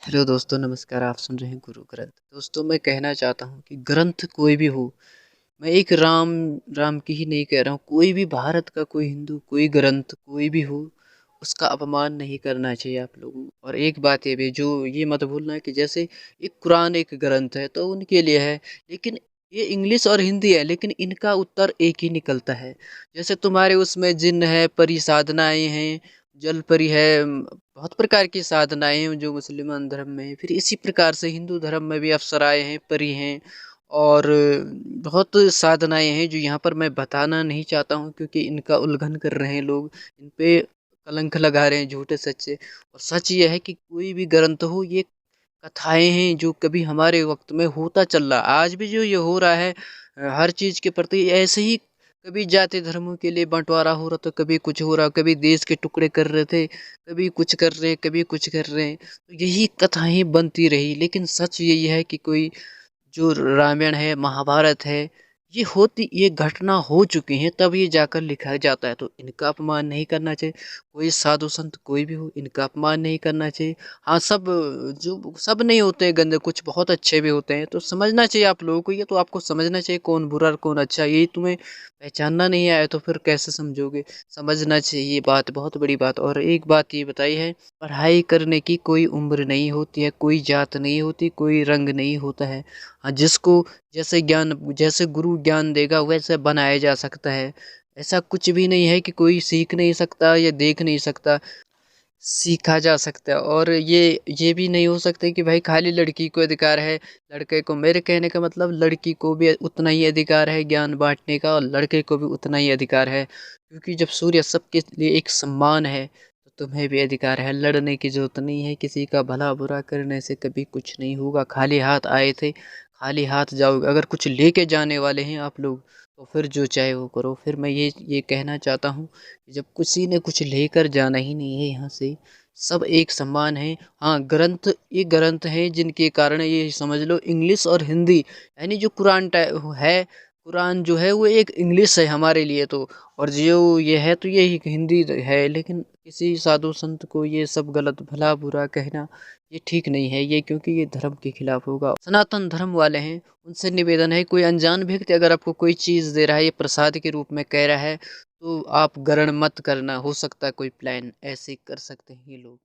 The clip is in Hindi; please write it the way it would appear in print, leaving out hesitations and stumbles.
हेलो दोस्तों, नमस्कार। आप सुन रहे हैं गुरु ग्रंथ। दोस्तों, मैं कहना चाहता हूँ कि ग्रंथ कोई भी हो, मैं एक राम राम की ही नहीं कह रहा हूँ, कोई भी भारत का कोई हिंदू कोई ग्रंथ कोई भी हो, उसका अपमान नहीं करना चाहिए आप लोगों को। और एक बात ये भी जो ये मत भूलना कि जैसे एक कुरान एक ग्रंथ है तो उनके लिए है, लेकिन ये इंग्लिश और हिंदी है, लेकिन इनका उत्तर एक ही निकलता है। जैसे तुम्हारे उसमें जिन्न है, परी साधनाएं हैं, जल परी है, बहुत प्रकार की साधनाएं हैं जो मुसलमान धर्म में है। फिर इसी प्रकार से हिंदू धर्म में भी अप्सराएं हैं, परी हैं, और बहुत साधनाएँ हैं जो यहाँ पर मैं बताना नहीं चाहता हूँ, क्योंकि इनका उल्लंघन कर रहे हैं लोग, इन पे कलंक लगा रहे हैं झूठे सच्चे। और सच ये है कि कोई भी ग्रंथ हो, ये कथाएँ हैं जो कभी हमारे वक़्त में होता चल रहा, आज भी जो ये हो रहा है, हर चीज़ के प्रति ऐसे ही। कभी जाति धर्मों के लिए बँटवारा हो रहा, तो कभी कुछ हो रहा, कभी देश के टुकड़े कर रहे थे, कभी कुछ कर रहे हैं, कभी कुछ कर रहे हैं। तो यही कथाएँ बनती रही, लेकिन सच यही है कि कोई जो रामायण है, महाभारत है, ये घटना हो चुकी हैं, तब ये जाकर लिखा जाता है, तो इनका अपमान नहीं करना चाहिए। कोई साधु संत कोई भी हो, इनका अपमान नहीं करना चाहिए। हाँ, सब नहीं होते हैं गंदे, कुछ बहुत अच्छे भी होते हैं, तो समझना चाहिए आप लोगों को। ये तो आपको समझना चाहिए कौन बुरा और कौन अच्छा, यही तुम्हें पहचानना नहीं आया तो फिर कैसे समझोगे? समझना चाहिए, ये बात बहुत बड़ी बात। और एक बात ये बताई है, पढ़ाई करने की कोई उम्र नहीं होती है, कोई जात नहीं होती, कोई रंग नहीं होता है। हाँ, जिसको जैसे गुरु ज्ञान देगा वैसे बनाया जा सकता है। ऐसा कुछ भी नहीं है कि कोई सीख नहीं सकता या देख नहीं सकता, सीखा जा सकता है। और ये भी नहीं हो सकता कि भाई खाली लड़की को अधिकार है, लड़के को। मेरे कहने का मतलब लड़की को भी उतना ही अधिकार है ज्ञान बाँटने का, और लड़के को भी उतना ही अधिकार है। क्योंकि जब सूर्य सबके लिए एक समान है, तो तुम्हें भी अधिकार है। लड़ने की ज़रूरत नहीं है, किसी का भला-बुरा करने से कभी कुछ नहीं होगा। खाली हाथ आए थे, खाली हाथ जाओगे। अगर कुछ लेके जाने वाले हैं आप लोग, तो फिर जो चाहे वो करो। फिर मैं ये कहना चाहता हूँ, जब किसी ने कुछ लेकर जाना ही नहीं है यहाँ से, सब एक समान है। हाँ, ये ग्रंथ हैं जिनके कारण ये समझ लो इंग्लिश और हिंदी, यानी जो कुरान जो है वो एक इंग्लिश है हमारे लिए तो, और जो ये है तो ये एक हिंदी है। लेकिन किसी साधु संत को ये सब गलत भला बुरा कहना ये ठीक नहीं है, ये क्योंकि ये धर्म के खिलाफ होगा। सनातन धर्म वाले हैं, उनसे निवेदन है, कोई अनजान व्यक्ति अगर आपको कोई चीज़ दे रहा है, ये प्रसाद के रूप में कह रहा है, तो आप ग्रहण मत करना। हो सकता है कोई प्लान ऐसे कर सकते हैं ये लोग।